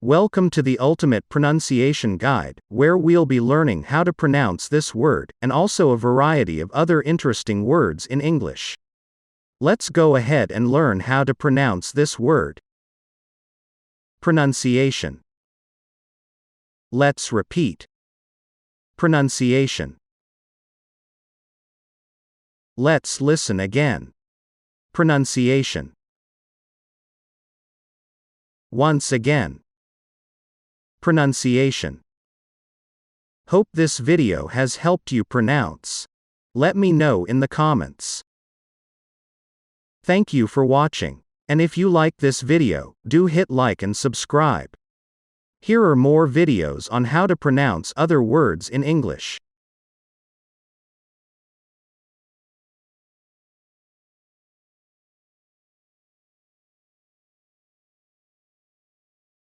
Welcome to the Ultimate Pronunciation Guide, where we'll be learning how to pronounce this word, and also a variety of other interesting words in English. Let's go ahead and learn how to pronounce this word. Pronunciation. Let's repeat. Pronunciation. Let's listen again. Pronunciation. Once again. Pronunciation. Hope this video has helped you pronounce. Let me know in the comments. Thank you for watching. And if you like this video, do hit like and subscribe. Here are more videos on how to pronounce other words in English.